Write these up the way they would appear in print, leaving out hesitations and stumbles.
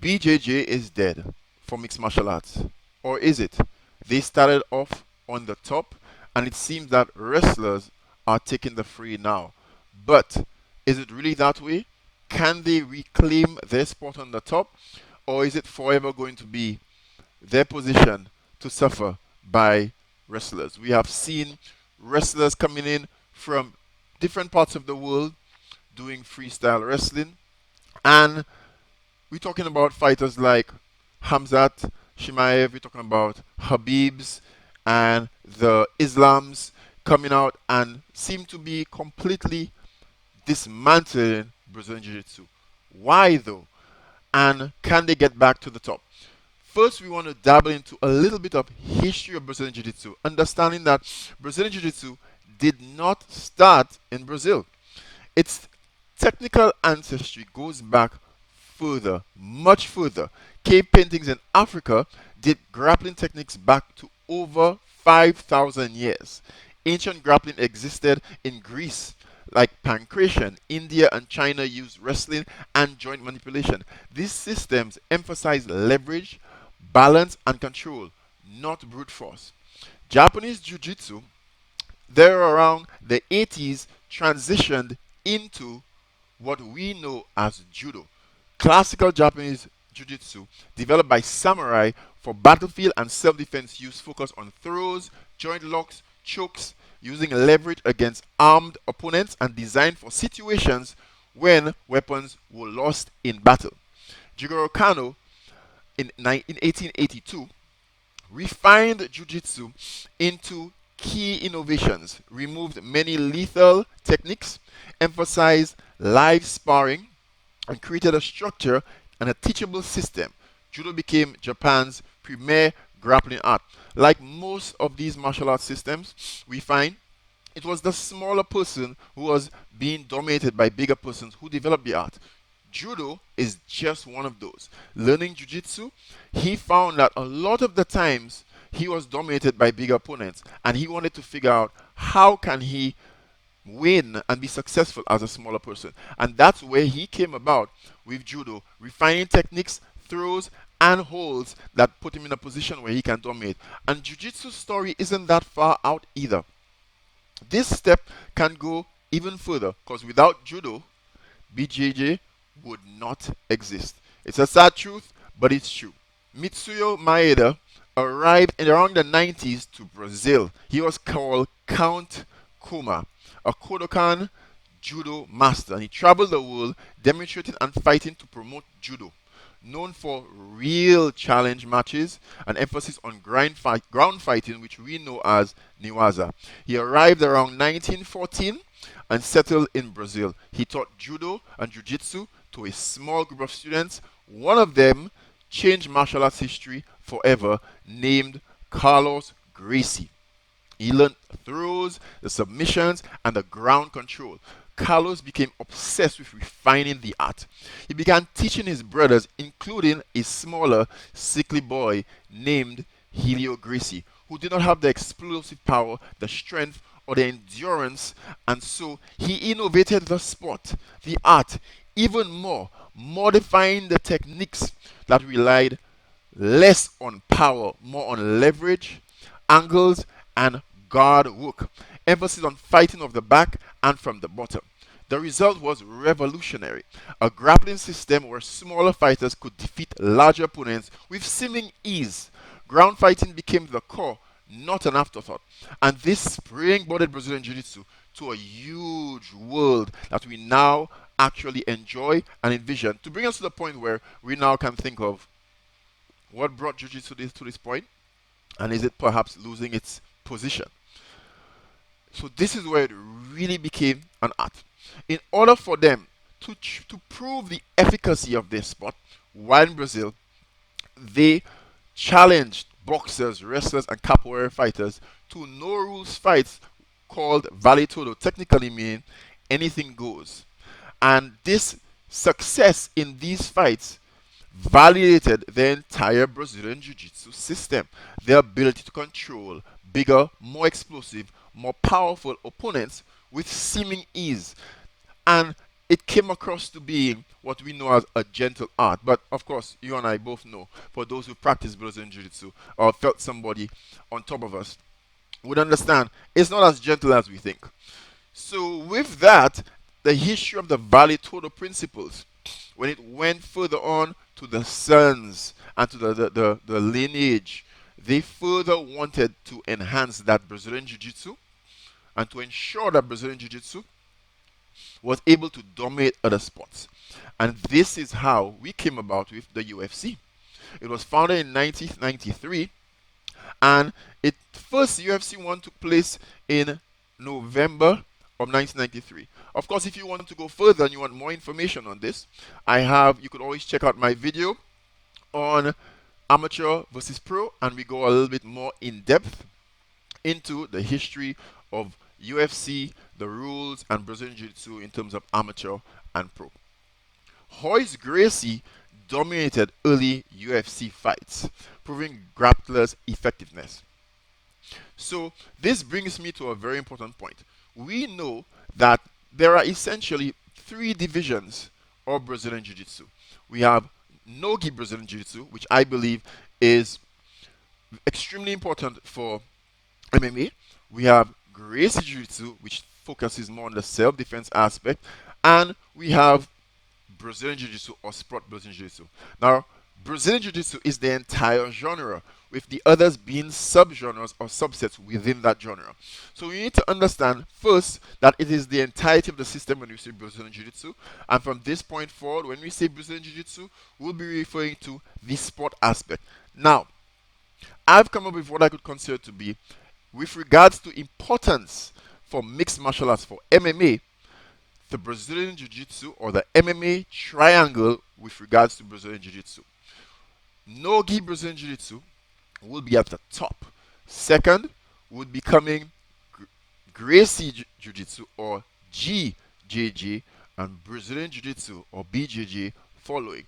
BJJ is dead for mixed martial arts? Or is it? They started off on the top, and it seems that wrestlers are taking the free now. But is it really that way? Can they reclaim their spot on the top? Or is it forever going to be their position to suffer by wrestlers? We have seen wrestlers coming in from different parts of the world doing freestyle wrestling, and we're talking about fighters like Hamzat Shimaev, we're talking about Habibs and the Islams coming out and seem to be completely dismantling Brazilian Jiu Jitsu. Why though? And can they get back to the top? First, we want to dabble into a little bit of history of Brazilian Jiu Jitsu, understanding that Brazilian Jiu Jitsu did not start in Brazil. Its technical ancestry goes back further, much further. Cave paintings in Africa date grappling techniques back to over 5,000 years. Ancient grappling existed in Greece, like pancration. India and China used wrestling and joint manipulation. These systems emphasize leverage, balance, and control, not brute force. Japanese Jiu-Jitsu, there around the 80s, transitioned into what we know as judo. Classical Japanese jiu-jitsu, developed by samurai for battlefield and self-defense use, focus on throws, joint locks, chokes, using leverage against armed opponents, and designed for situations when weapons were lost in battle. Jigoro Kano in 1882 refined jiu-jitsu into key innovations, removed many lethal techniques, emphasized live sparring, and created a structure and a teachable system. Judo became Japan's premier grappling art. Like most of these martial arts systems, we find it was the smaller person who was being dominated by bigger persons who developed the art. Judo is just one of those. Learning jiu-jitsu, he found that a lot of the times he was dominated by bigger opponents, and he wanted to figure out how can he win and be successful as a smaller person. And that's where he came about with judo, refining techniques, throws, and holds that put him in a position where he can dominate. And jiu-jitsu's story isn't that far out either. This step can go even further, because without judo, BJJ would not exist. It's a sad truth, but it's true. Mitsuyo Maeda arrived in around the 90s to Brazil. He was called Count Kuma, a Kodokan judo master, and he traveled the world demonstrating and fighting to promote judo. Known for real challenge matches and emphasis on ground fighting, which we know as Niwaza. He arrived around 1914 and settled in Brazil. He taught judo and jiu-jitsu to a small group of students. One of them changed martial arts history forever, named Carlos Gracie. He learned throws, the submissions, and the ground control. Carlos became obsessed with refining the art. He began teaching his brothers, including a smaller, sickly boy named Helio Gracie, who did not have the explosive power, the strength, or the endurance, and so he innovated the sport, the art, even more, modifying the techniques that relied less on power, more on leverage, angles, and guard work. Emphasis on fighting off the back and from the bottom. The result was revolutionary. A grappling system where smaller fighters could defeat larger opponents with seeming ease. Ground fighting became the core, not an afterthought. And this springboarded Brazilian Jiu-Jitsu to a huge world that we now actually enjoy and envision, to bring us to the point where we now can think of what brought Jiu-Jitsu to this point, and is it perhaps losing its position? So this is where it really became an art. In order for them to prove the efficacy of their sport, while in Brazil, they challenged boxers, wrestlers, and capoeira fighters to no rules fights called vale todo, technically meaning anything goes. And this success in these fights validated the entire Brazilian Jiu-Jitsu system. Their ability to control bigger, more explosive, more powerful opponents with seeming ease. And it came across to being what we know as a gentle art. But of course, you and I both know, for those who practice Brazilian Jiu-Jitsu or felt somebody on top of us, would understand it's not as gentle as we think. So, with that, the history of the Vale Todo principles, when it went further on to the sons and to the lineage, they further wanted to enhance that Brazilian Jiu Jitsu and to ensure that Brazilian Jiu Jitsu was able to dominate other sports. And this is how we came about with the UFC. It was founded in 1993, and its first UFC one took place in November of 1993. Of course, if you want to go further and you want more information on this, you could always check out my video on amateur versus pro, and we go a little bit more in depth into the history of UFC, the rules, and Brazilian Jiu-Jitsu in terms of amateur and pro. Royce Gracie dominated early UFC fights, proving grapplers' effectiveness. So this brings me to a very important point. We know that there are essentially three divisions of Brazilian Jiu-Jitsu. We have Nogi Brazilian Jiu-Jitsu, which I believe is extremely important for MMA. We have Gracie Jiu-Jitsu, which focuses more on the self-defense aspect, and we have Brazilian Jiu-Jitsu or Sport Brazilian Jiu-Jitsu. Now, Brazilian Jiu-Jitsu is the entire genre, with the others being subgenres or subsets within that genre. So you need to understand first that it is the entirety of the system when we say Brazilian Jiu-Jitsu, and from this point forward, when we say Brazilian Jiu-Jitsu, we'll be referring to the sport aspect. Now, I've come up with what I could consider to be, with regards to importance for mixed martial arts for MMA, the Brazilian Jiu-Jitsu or the MMA triangle with regards to Brazilian Jiu-Jitsu. No-gi Brazilian Jiu-Jitsu will be at the top. Second would be coming Gracie Jiu-Jitsu or GJJ, and Brazilian Jiu-Jitsu or BJJ following,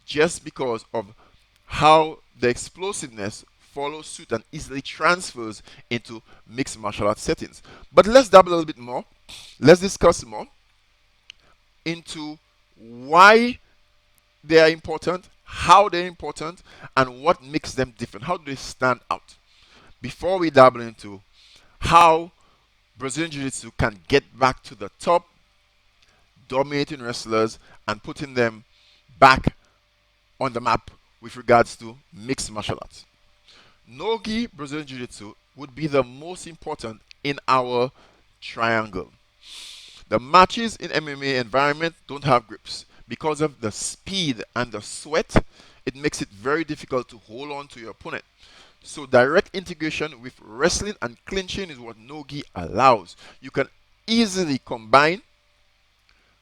just because of how the explosiveness follows suit and easily transfers into mixed martial arts settings. But let's dabble a little bit more. Let's discuss more into why they are important, how they're important, and what makes them different. How do they stand out? Before we dabble into how Brazilian Jiu-Jitsu can get back to the top, dominating wrestlers and putting them back on the map with regards to mixed martial arts. Nogi Brazilian Jiu-Jitsu would be the most important in our triangle. The matches in MMA environment don't have grips. Because of the speed and the sweat, it makes it very difficult to hold on to your opponent. So direct integration with wrestling and clinching is what Nogi allows. You can easily combine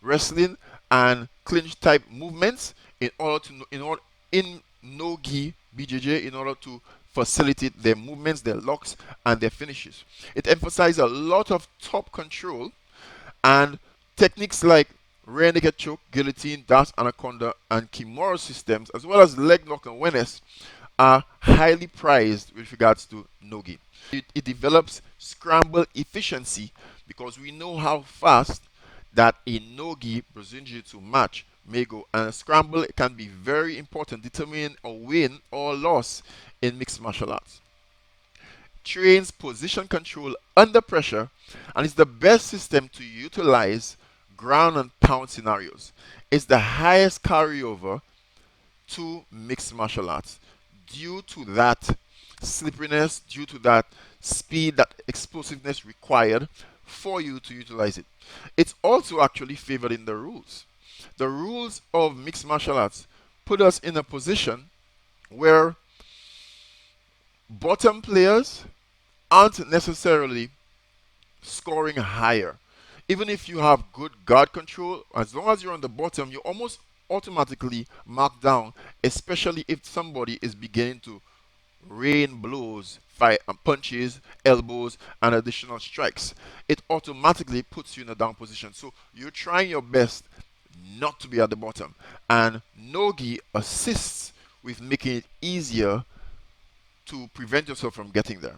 wrestling and clinch type movements in Nogi BJJ in order to facilitate their movements, their locks, and their finishes. It emphasizes a lot of top control, and techniques like rear naked choke, guillotine, dash, anaconda, and kimura systems, as well as leg lock and awareness, are highly prized with regards to Nogi. It develops scramble efficiency because we know how fast that a Nogi Brazilian Jiu-Jitsu match may go, and a scramble can be very important, determining a win or loss in mixed martial arts. Trains position control under pressure and is the best system to utilize ground and pound scenarios. It's the highest carryover to mixed martial arts due to that slipperiness, due to that speed, that explosiveness required for you to utilize it. It's also actually favored in the rules. The rules of mixed martial arts put us in a position where bottom players aren't necessarily scoring higher. Even if you have good guard control, as long as you're on the bottom, you almost automatically mark down, especially if somebody is beginning to rain blows, fight and punches, elbows, and additional strikes. It automatically puts you in a down position. So you're trying your best not to be at the bottom. And Nogi assists with making it easier to prevent yourself from getting there.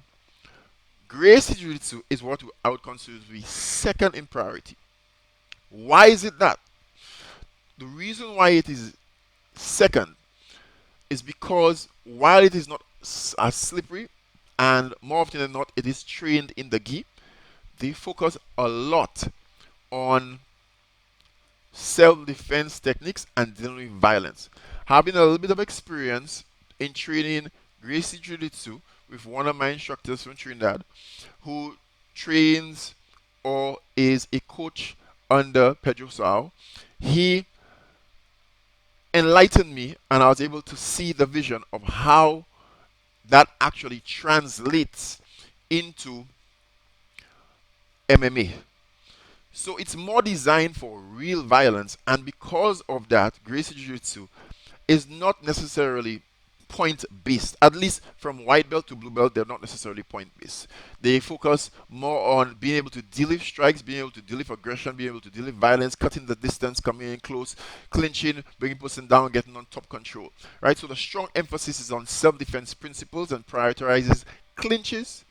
Gracie Jiu-Jitsu is what I would consider to be second in priority. Why is it that? The reason why it is second is because while it is not as slippery, and more often than not, it is trained in the gi, they focus a lot on self-defense techniques and dealing with violence. Having a little bit of experience in training Gracie Jiu-Jitsu with one of my instructors from Trinidad, who trains or is a coach under Pedro Sao, he enlightened me, and I was able to see the vision of how that actually translates into MMA. So it's more designed for real violence, and because of that, Gracie Jiu Jitsu is not necessarily point based. At least from white belt to blue belt, they're not necessarily point based. They focus more on being able to deal with strikes, being able to deal with aggression, being able to deal with violence, cutting the distance, coming in close, clinching, bringing person down, getting on top control. Right? So the strong emphasis is on self defense principles and prioritizes clinches,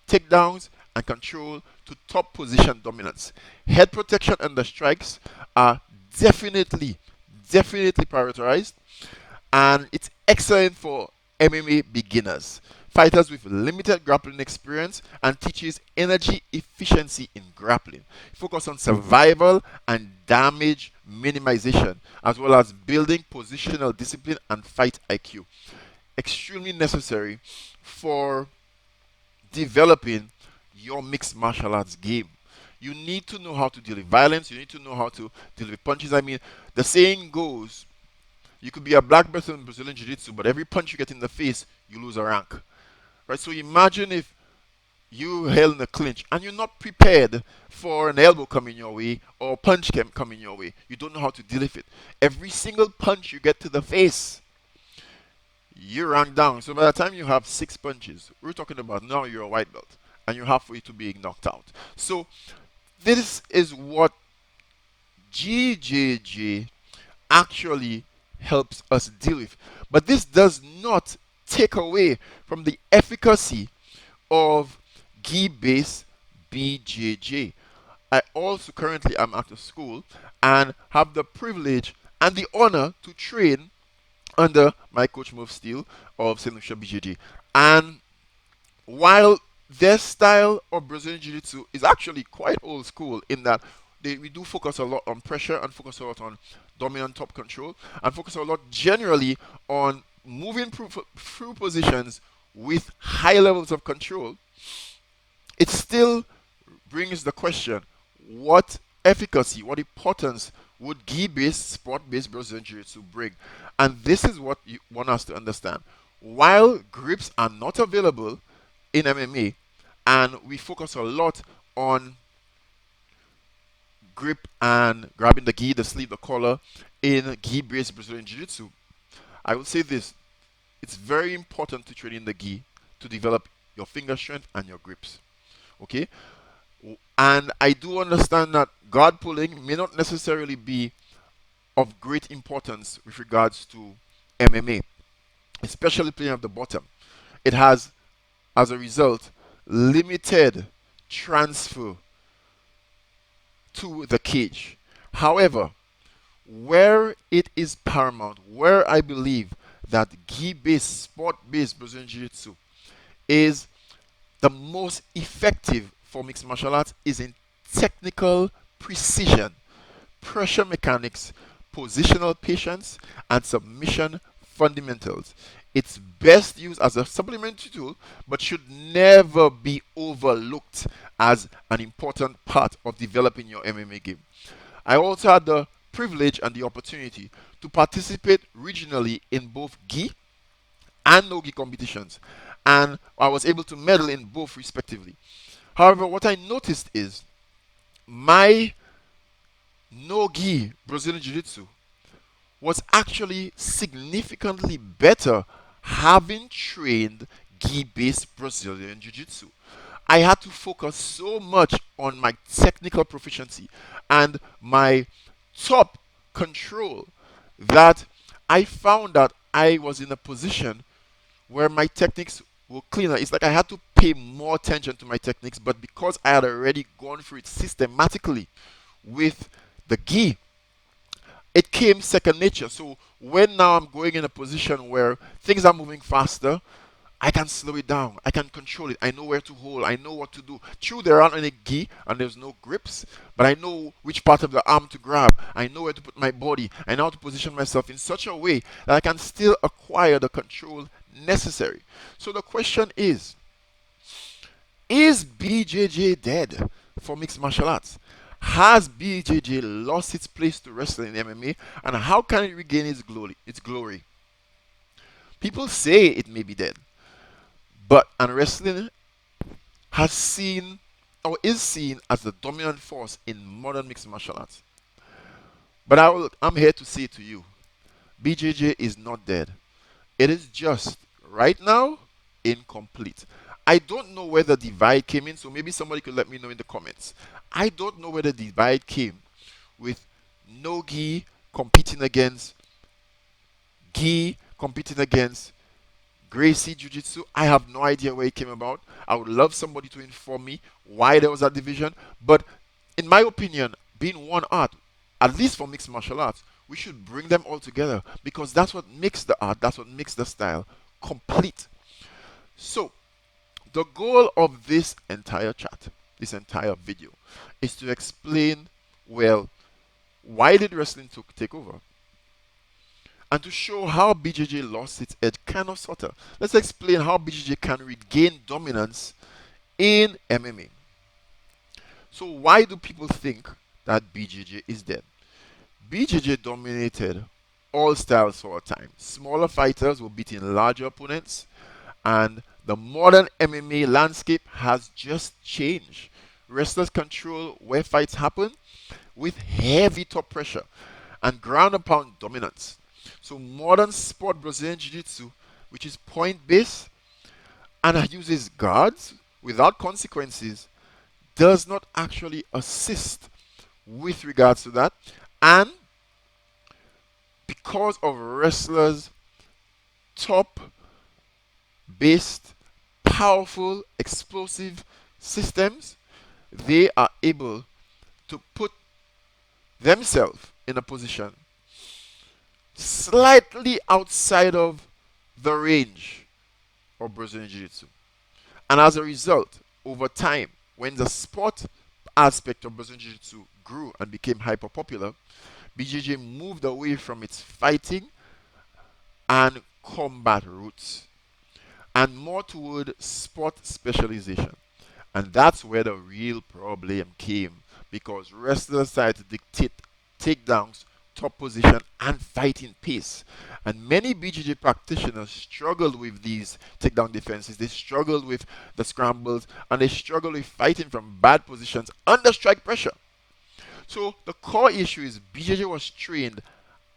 takedowns, and control to top position dominance. Head protection and the strikes are definitely prioritized, and it's excellent for MMA beginners, fighters with limited grappling experience, and teaches energy efficiency in grappling. Focus on survival and damage minimization, as well as building positional discipline and fight IQ. Extremely necessary for developing your mixed martial arts game. You need to know how to deal with violence. You need to know how to deal with punches. I mean, the saying goes, you could be a black belt in Brazilian Jiu-Jitsu, but every punch you get in the face, you lose a rank. Right? So imagine if you held in a clinch and you're not prepared for an elbow coming your way or a punch coming your way. You don't know how to deal with it. Every single punch you get to the face, you rank down. So by the time you have 6 punches, we're talking about now you're a white belt and you're halfway to being knocked out. So this is what GJJ actually helps us deal with. But this does not take away from the efficacy of gi-based BJJ. I also currently am at a school and have the privilege and the honor to train under my coach Move Steele of St. Lucia BJJ. And while their style of Brazilian Jiu Jitsu is actually quite old school in that we do focus a lot on pressure and focus a lot on dominant top control and focus a lot generally on moving through positions with high levels of control, it still brings the question, what efficacy, what importance would gi-based, sport-based Brazilian Jiu-Jitsu bring? And this is what you want us to understand. While grips are not available in MMA, and we focus a lot on grip and grabbing the gi, the sleeve, the collar in gi-based Brazilian Jiu-Jitsu, I would say this, it's very important to train in the gi to develop your finger strength and your grips. Okay? And I do understand that guard pulling may not necessarily be of great importance with regards to MMA, especially playing at the bottom. It has, as a result, limited transfer to the cage. However, where it is paramount, where I believe that gi-based, sport-based Brazilian Jiu-Jitsu is the most effective for mixed martial arts is in technical precision, pressure mechanics, positional patience, and submission fundamentals. It's best used as a supplementary tool, but should never be overlooked as an important part of developing your MMA game. I also had the privilege and the opportunity to participate regionally in both gi and no gi competitions, and I was able to medal in both respectively. However, what I noticed is my no gi Brazilian Jiu Jitsu was actually significantly better having trained gi based Brazilian Jiu Jitsu. I had to focus so much on my technical proficiency and my top control that I found that I was in a position where my techniques were cleaner. It's like I had to pay more attention to my techniques, but because I had already gone through it systematically with the gi, it came second nature. So when now I'm going in a position where things are moving faster, I can slow it down. I can control it. I know where to hold. I know what to do. True, there aren't any gi and there's no grips, but I know which part of the arm to grab. I know where to put my body. I know how to position myself in such a way that I can still acquire the control necessary. So the question is BJJ dead for mixed martial arts? Has BJJ lost its place to wrestling in MMA, and how can it regain its glory? People say it may be dead, but and wrestling has seen or is seen as the dominant force in modern mixed martial arts. But I'm here to say to you, BJJ is not dead. It is just right now incomplete. I don't know where the divide came in, so maybe somebody could let me know in the comments. I don't know where the divide came with no-gi competing against gi competing against Gracie Jiu-Jitsu. I have no idea where it came about. I would love somebody to inform me why there was that division. But in my opinion, being one art, at least for mixed martial arts, we should bring them all together because that's what makes the art, that's what makes the style complete. So, the goal of this entire chat, this entire video, is to explain, well, why did wrestling take over? And to show how BJJ lost its edge, kind of sort of. Let's explain how BJJ can regain dominance in MMA. So why do people think that BJJ is dead? BJJ dominated all styles for a time. Smaller fighters were beating larger opponents, and the modern MMA landscape has just changed. Wrestlers control where fights happen with heavy top pressure and ground and pound dominance. So modern sport Brazilian Jiu-Jitsu, which is point-based and uses guards without consequences, does not actually assist with regards to that. And because of wrestlers' top-based, powerful, explosive systems, they are able to put themselves in a position slightly outside of the range of Brazilian Jiu-Jitsu. And as a result, over time, when the sport aspect of Brazilian Jiu-Jitsu grew and became hyper popular, BJJ moved away from its fighting and combat roots and more toward sport specialization. And that's where the real problem came, because wrestlers started to dictate takedowns, top position, and fighting pace. And many BJJ practitioners struggled with these takedown defenses. They struggled with the scrambles, and they struggled with fighting from bad positions under strike pressure. So the core issue is BJJ was trained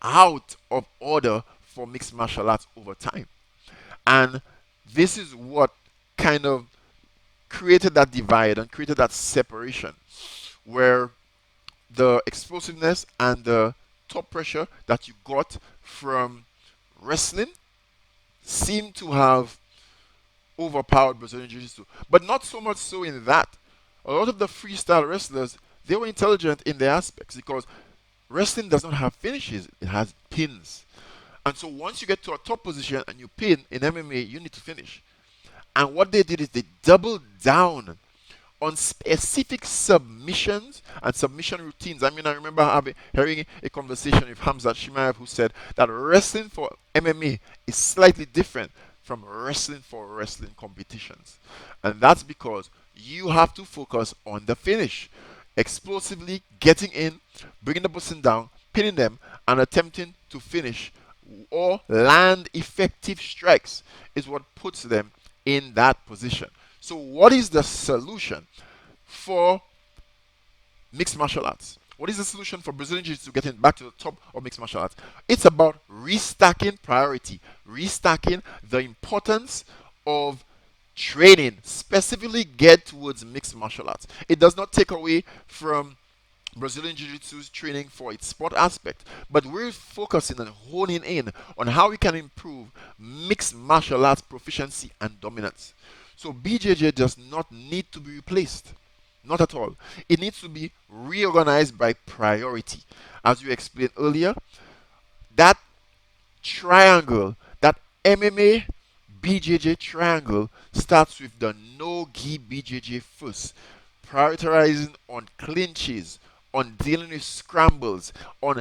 out of order for mixed martial arts over time. And this is what kind of created that divide and created that separation where the explosiveness and the top pressure that you got from wrestling seemed to have overpowered Brazilian Jiu-Jitsu. But not so much so in that. A lot of the freestyle wrestlers, they were intelligent in their aspects because wrestling does not have finishes, it has pins. And so once you get to a top position and you pin in MMA, you need to finish. And what they did is they doubled down on specific submissions and submission routines. I mean, I remember hearing a conversation with Hamza Shimaev who said that wrestling for MMA is slightly different from wrestling for wrestling competitions. And that's because you have to focus on the finish. Explosively getting in, bringing the person down, pinning them, and attempting to finish or land effective strikes is what puts them in that position. So what is the solution for mixed martial arts? What is the solution for Brazilian Jiu-Jitsu getting back to the top of mixed martial arts? It's about restacking priority, restacking the importance of training, specifically geared towards mixed martial arts. It does not take away from Brazilian Jiu-Jitsu's training for its sport aspect, but we're focusing and honing in on how we can improve mixed martial arts proficiency and dominance. So BJJ does not need to be replaced. Not at all. It needs to be reorganized by priority. As you explained earlier, that triangle, that MMA BJJ triangle starts with the no gi BJJ first, prioritizing on clinches, on dealing with scrambles, on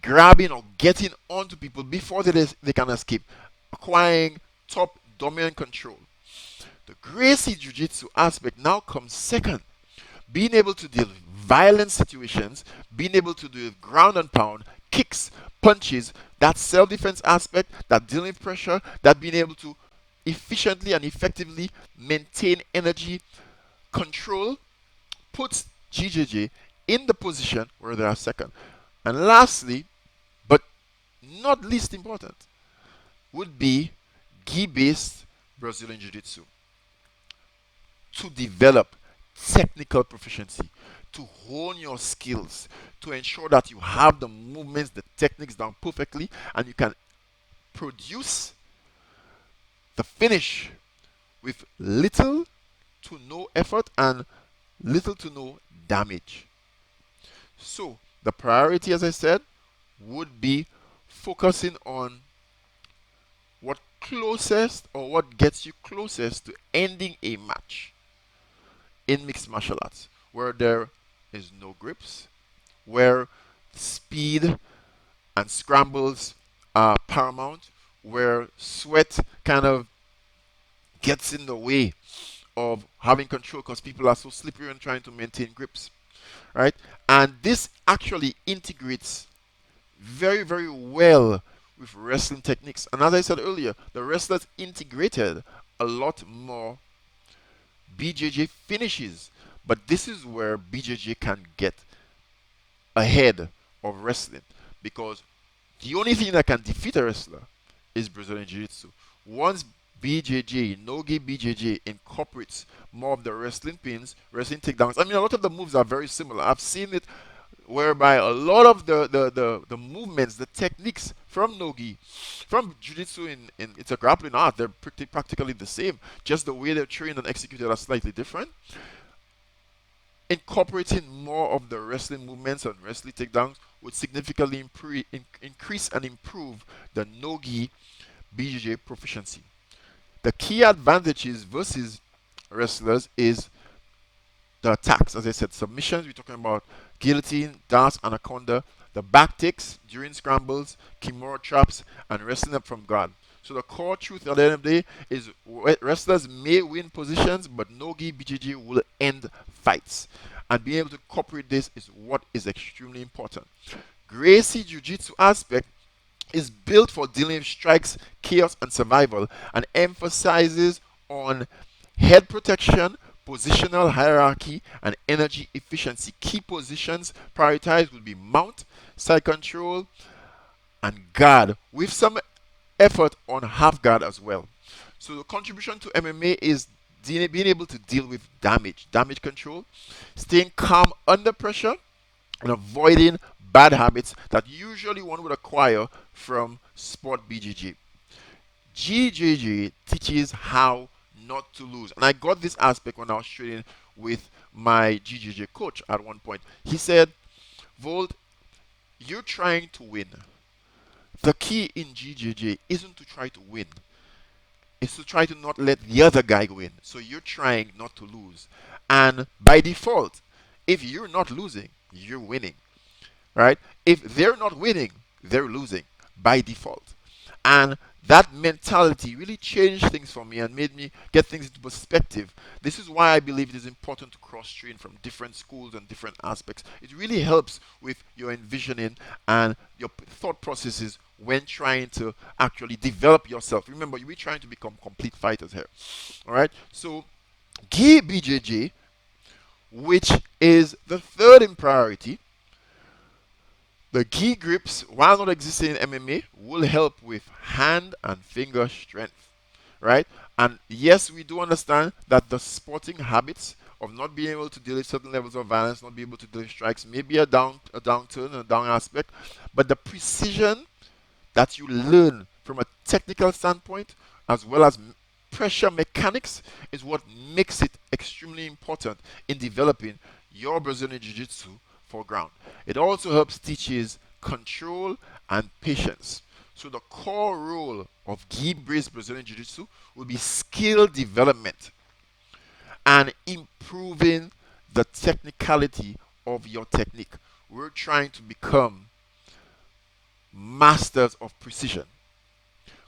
grabbing or getting onto people before they can escape, acquiring top dominant control. The Gracie Jiu Jitsu aspect now comes second, being able to deal with violent situations, being able to do ground and pound, kicks, punches, that self defense aspect, that dealing with pressure, that being able to efficiently and effectively maintain energy control puts GJJ in the position where they are second. And lastly, but not least important, would be gi based Brazilian Jiu Jitsu to develop technical proficiency, to hone your skills, to ensure that you have the movements, the techniques down perfectly, and you can produce the finish with little to no effort and little to no damage. So, the priority, as I said, would be focusing on what closest or what gets you closest to ending a match in mixed martial arts, where there is no grips, where speed and scrambles are paramount, where sweat kind of gets in the way of having control because people are so slippery and trying to maintain grips, right? And this actually integrates very, very well with wrestling techniques. And as I said earlier, the wrestlers integrated a lot more BJJ finishes. But this is where BJJ can get ahead of wrestling because the only thing that can defeat a wrestler is Brazilian Jiu Jitsu. Once BJJ, Nogi BJJ, incorporates more of the wrestling pins, wrestling takedowns. I mean, a lot of the moves are very similar. I've seen it whereby a lot of the movements, the techniques from Nogi, from Jiu-Jitsu in it's a grappling art, they're pretty practically the same. Just the way they're trained and executed are slightly different. Incorporating more of the wrestling movements and wrestling takedowns would significantly increase and improve the Nogi BJJ proficiency. The key advantages versus wrestlers is the attacks. As I said, submissions, we're talking about guillotine, dance, anaconda, the back takes during scrambles, kimura traps, and wrestling up from guard. So the core truth at the end of the day is wrestlers may win positions, but Nogi BJJ will end fights. And being able to incorporate this is what is extremely important. Gracie Jiu-Jitsu aspect is built for dealing with strikes, chaos, and survival, and emphasizes on head protection, positional hierarchy, and energy efficiency. Key positions prioritized would be mount, side control, and guard, with some effort on half guard as well. So the contribution to MMA is being able to deal with damage control, staying calm under pressure, and avoiding bad habits that usually one would acquire from sport BJJ. GJJ teaches how not to lose. And I got this aspect when I was training with my GJJ coach at one point. He said, Volt, you're trying to win. The key in GJJ isn't to try to win. It's to try to not let the other guy win. So you're trying not to lose. And by default, if you're not losing, you're winning. Right? If they're not winning, they're losing by default. And that mentality really changed things for me and made me get things into perspective. This is why I believe it is important to cross train from different schools and different aspects. It really helps with your envisioning and your thought processes when trying to actually develop yourself. Remember, we're trying to become complete fighters here. All right. So, Gi BJJ, which is the third in priority, the gi grips, while not existing in MMA, will help with hand and finger strength, right? And yes, we do understand that the sporting habits of not being able to deal with certain levels of violence, not being able to deal with strikes, may be a downturn, a down aspect, but the precision that you learn from a technical standpoint, as well as pressure mechanics is what makes it extremely important in developing your Brazilian Jiu-Jitsu for ground. It also helps teaches control and patience. So the core role of gi-based Brazilian Jiu-Jitsu will be skill development and improving the technicality of your technique. We're trying to become masters of precision.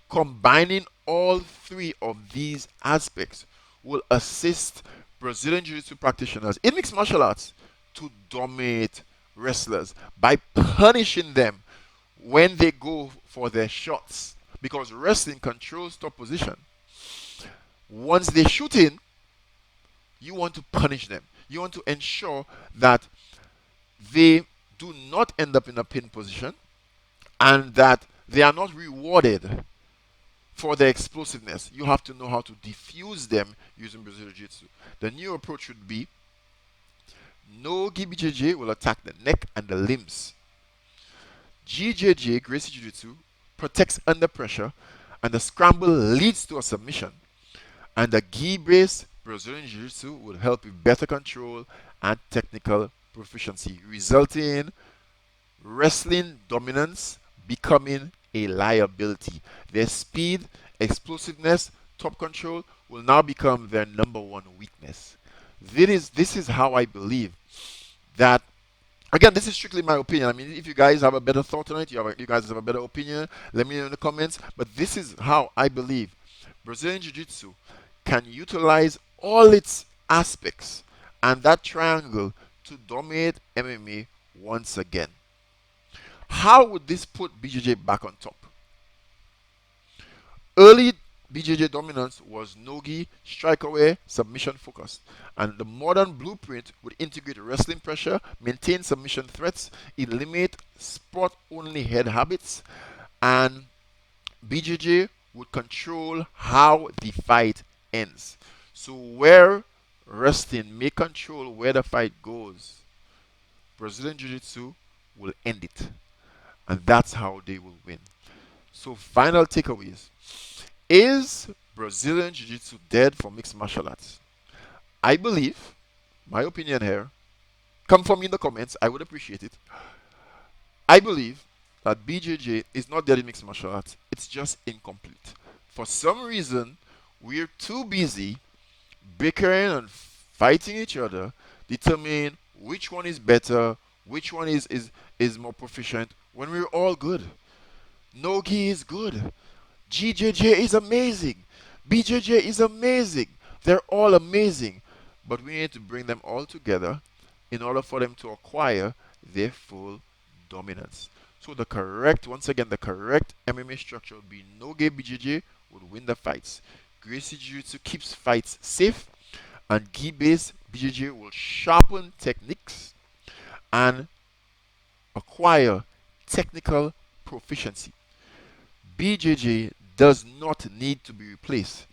Combining all three of these aspects will assist Brazilian Jiu Jitsu practitioners in mixed martial arts to dominate wrestlers by punishing them when they go for their shots. Because wrestling controls top position. Once they shoot in, you want to punish them. You want to ensure that they do not end up in a pin position and that they are not rewarded for their explosiveness. You have to know how to diffuse them using Brazilian Jiu-Jitsu. The new approach would be no BJJ will attack the neck and the limbs. GJJ, Gracie Jiu-Jitsu, protects under pressure and the scramble leads to a submission. And the gi-based Brazilian Jiu-Jitsu will help with better control and technical proficiency, resulting in wrestling dominance becoming a liability. Their speed, explosiveness, top control will now become their number one weakness. This is how I believe that. Again, this is strictly my opinion. I mean, if you guys have a better thought on it, you guys have a better opinion, let me know in the comments. But this is how I believe Brazilian Jiu-Jitsu can utilize all its aspects and that triangle to dominate MMA once again. How would this put BJJ back on top? Early BJJ dominance was no-gi, strike-away, submission focused, and the modern blueprint would integrate wrestling pressure, maintain submission threats, eliminate spot-only head habits, and BJJ would control how the fight ends. So where wrestling may control where the fight goes, Brazilian Jiu-Jitsu will end it, and that's how they will win. So final takeaways. Is Brazilian Jiu-Jitsu dead for mixed martial arts? I believe, my opinion here, come from me in the comments, I would appreciate it. I believe that BJJ is not dead in mixed martial arts, it's just incomplete. For some reason, we're too busy bickering and fighting each other, determining which one is better, which one is more proficient, when we're all good. No-gi is good. GJJ is amazing. BJJ is amazing. They're all amazing. But we need to bring them all together in order for them to acquire their full dominance. So once again, the correct MMA structure would be no-gi BJJ would win the fights. Gracie Jiu-Jitsu keeps fights safe, and gi-based BJJ will sharpen techniques and acquire technical proficiency. BJJ does not need to be replaced.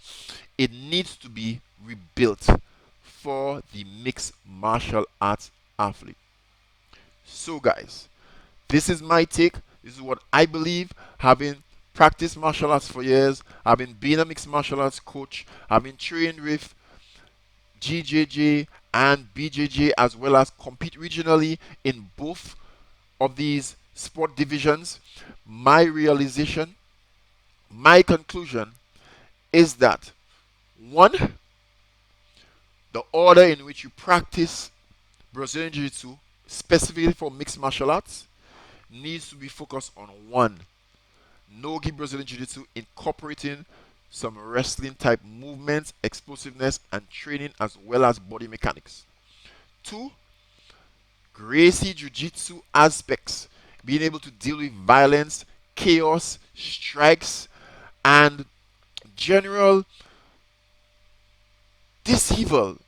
It needs to be rebuilt for the mixed martial arts athlete. So guys, this is my take. This is what I believe, having practiced martial arts for years, having been a mixed martial arts coach, having trained with GJJ and BJJ as well as compete regionally in both of these sport divisions. My realization, my conclusion is that one, the order in which you practice Brazilian Jiu-Jitsu, specifically for mixed martial arts, needs to be focused on one, no-gi Brazilian Jiu-Jitsu, incorporating some wrestling type movements, explosiveness, and training as well as body mechanics. Two, Gracie Jiu-Jitsu aspects, being able to deal with violence, chaos, strikes, and general dishevel,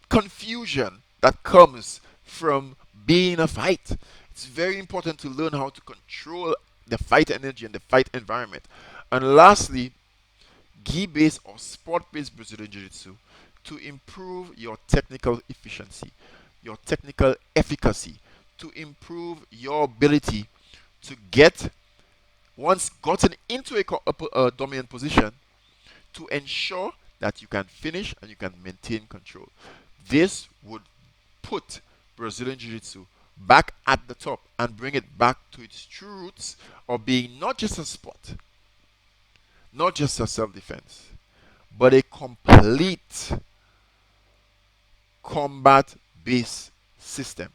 confusion that comes from being in a fight. It's very important to learn how to control the fight energy and the fight environment. And lastly, gi-based or sport-based Brazilian Jiu-Jitsu to improve your technical efficiency, your technical efficacy, to improve your ability to get, once gotten into a dominant position, to ensure that you can finish and you can maintain control. This would put Brazilian Jiu-Jitsu back at the top and bring it back to its true roots of being not just a sport, not just a self-defense, but a complete combat-based system.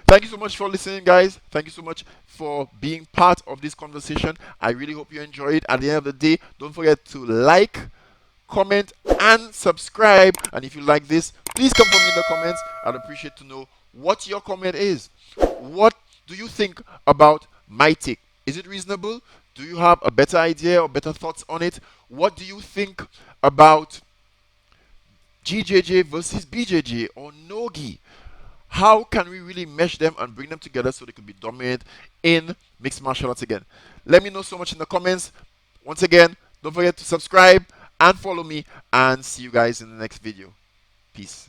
Thank you so much for listening, guys. Thank you so much for being part of this conversation. I really hope you enjoyed it. At the end of the day, don't forget to like, comment, and subscribe. And if you like this, please come for me in the comments. I'd appreciate to know what your comment is. What do you think about my take? Is it reasonable? Do you have a better idea or better thoughts on it? What do you think about GJJ versus BJJ or Nogi? How can we really mesh them and bring them together so they could be dominant in mixed martial arts again? Let me know so much in the comments. Once again, don't forget to subscribe and follow me, and see you guys in the next video. Peace.